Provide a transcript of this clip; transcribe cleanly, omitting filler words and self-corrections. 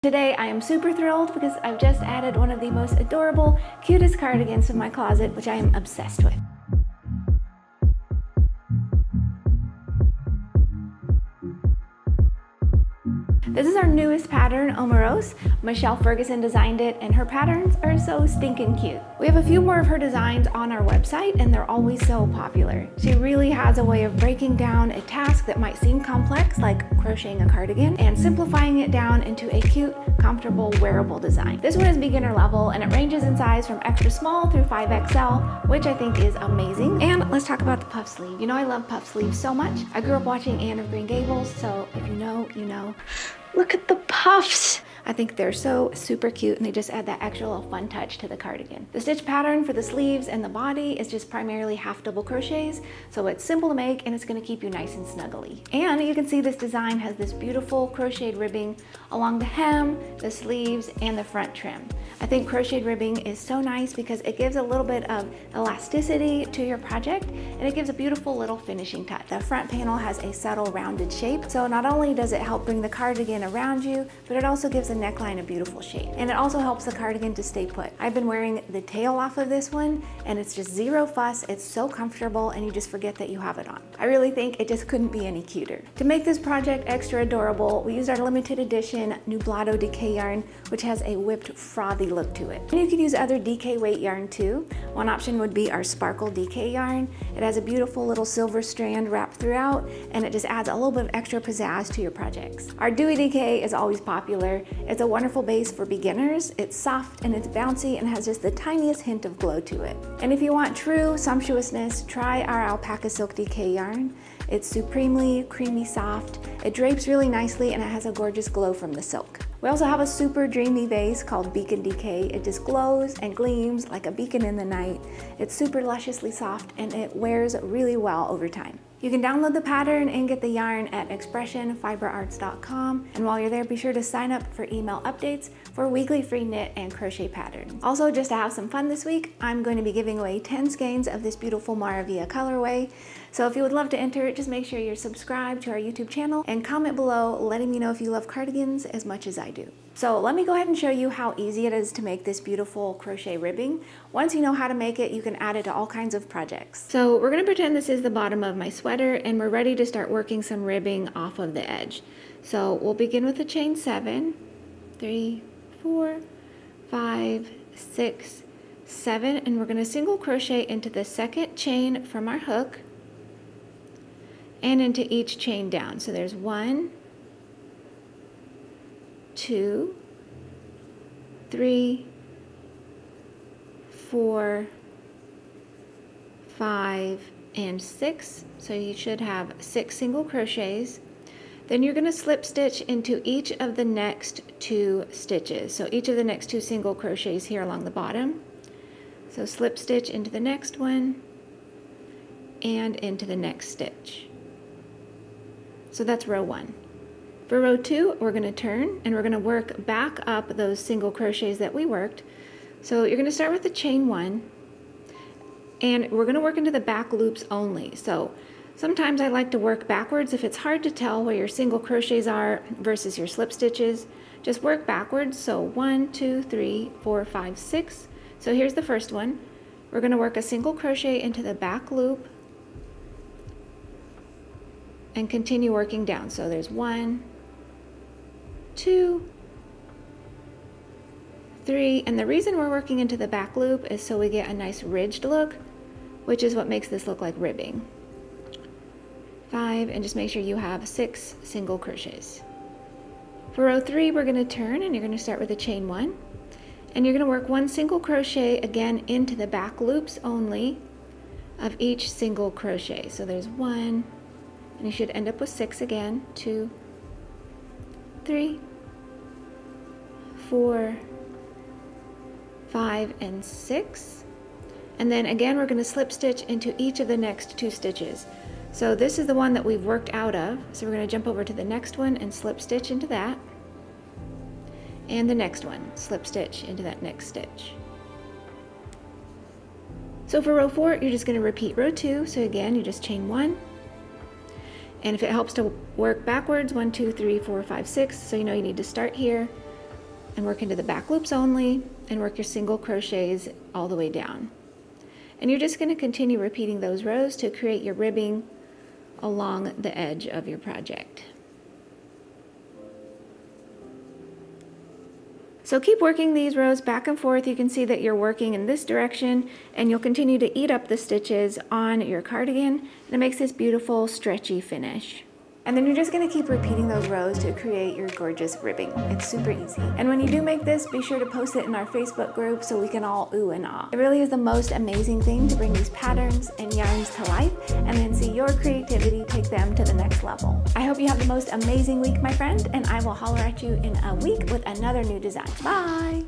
Today I am super thrilled because I've just added one of the most adorable, cutest cardigans to my closet, which I am obsessed with. This is our newest pattern, Omorose. Michelle Ferguson designed it, and her patterns are so stinking cute. We have a few more of her designs on our website, and they're always so popular. She really has a way of breaking down a task that might seem complex, like crocheting a cardigan, and simplifying it down into a cute, comfortable, wearable design. This one is beginner level, and it ranges in size from extra small through 5XL, which I think is amazing. And let's talk about the puff sleeve. You know I love puff sleeves so much. I grew up watching Anne of Green Gables, so if you know, you know. Look at the puffs! I think they're so super cute, and they just add that extra little fun touch to the cardigan. The stitch pattern for the sleeves and the body is just primarily half double crochets, so it's simple to make and it's going to keep you nice and snuggly. And you can see this design has this beautiful crocheted ribbing along the hem, the sleeves, and the front trim. I think crocheted ribbing is so nice because it gives a little bit of elasticity to your project, and it gives a beautiful little finishing touch. The front panel has a subtle rounded shape, so not only does it help bring the cardigan around you, but it also gives the neckline a beautiful shape. And it also helps the cardigan to stay put. I've been wearing the tail off of this one, and it's just zero fuss. It's so comfortable, and you just forget that you have it on. I really think it just couldn't be any cuter. To make this project extra adorable, we used our limited edition Nublado DK yarn, which has a whipped frothy look to it. And you could use other DK weight yarn too. One option would be our sparkle DK yarn. It has a beautiful little silver strand wrapped throughout, and it just adds a little bit of extra pizzazz to your projects. Our dewy DK is always popular. It's a wonderful base for beginners. It's soft and it's bouncy and has just the tiniest hint of glow to it. And if you want true sumptuousness, try our alpaca silk DK yarn. It's supremely creamy soft. It drapes really nicely, and it has a gorgeous glow from the silk. We also have a super dreamy vase called Beacon DK. It just glows and gleams like a beacon in the night. It's super lusciously soft, and it wears really well over time. You can download the pattern and get the yarn at expressionfiberarts.com. And while you're there, be sure to sign up for email updates for weekly free knit and crochet patterns. Also, just to have some fun this week, I'm going to be giving away 10 skeins of this beautiful Maravilla colorway. So if you would love to enter it, just make sure you're subscribed to our YouTube channel and comment below letting me know if you love cardigans as much as I do. So let me go ahead and show you how easy it is to make this beautiful crochet ribbing. Once you know how to make it, you can add it to all kinds of projects. So we're going to pretend this is the bottom of my sweater, and we're ready to start working some ribbing off of the edge. So we'll begin with a chain 7, 3, 4, 5, 6, 7, and we're going to single crochet into the second chain from our hook and into each chain down. So there's 1, 2, 3, 4, 5, and 6. So you should have 6 single crochets. Then you're going to slip stitch into each of the next 2 stitches. So each of the next 2 single crochets here along the bottom. So slip stitch into the next one and into the next stitch. So that's row 1. For row 2, we're going to turn and we're going to work back up those single crochets that we worked. So you're going to start with the chain 1, and we're going to work into the back loops only. So sometimes I like to work backwards if it's hard to tell where your single crochets are versus your slip stitches. Just work backwards. So 1, 2, 3, 4, 5, 6. So here's the first one. We're going to work a single crochet into the back loop and continue working down. So there's 1, 2, 3, and the reason we're working into the back loop is so we get a nice ridged look, which is what makes this look like ribbing. 5, and just make sure you have 6 single crochets. For row 3, we're going to turn, and you're going to start with a chain 1, and you're going to work 1 single crochet again into the back loops only of each single crochet. So there's 1, and you should end up with 6 again. 2, 3, 4, 5, and 6. And then again, we're going to slip stitch into each of the next 2 stitches. So this is the one that we've worked out of. So we're going to jump over to the next one and slip stitch into that. And the next one, slip stitch into that next stitch. So for row 4, you're just going to repeat row 2. So again, you just chain 1. And if it helps to work backwards, 1, 2, 3, 4, 5, 6, so you know you need to start here, and work into the back loops only, and work your single crochets all the way down. And you're just going to continue repeating those rows to create your ribbing along the edge of your project. So keep working these rows back and forth. You can see that you're working in this direction, and you'll continue to eat up the stitches on your cardigan, and it makes this beautiful stretchy finish. And then you're just going to keep repeating those rows to create your gorgeous ribbing. It's super easy. And when you do make this, be sure to post it in our Facebook group so we can all ooh and ah. It really is the most amazing thing to bring these patterns and yarns to life and then see your creativity take them to the next level. I hope you have the most amazing week, my friend, and I will holler at you in a week with another new design. Bye!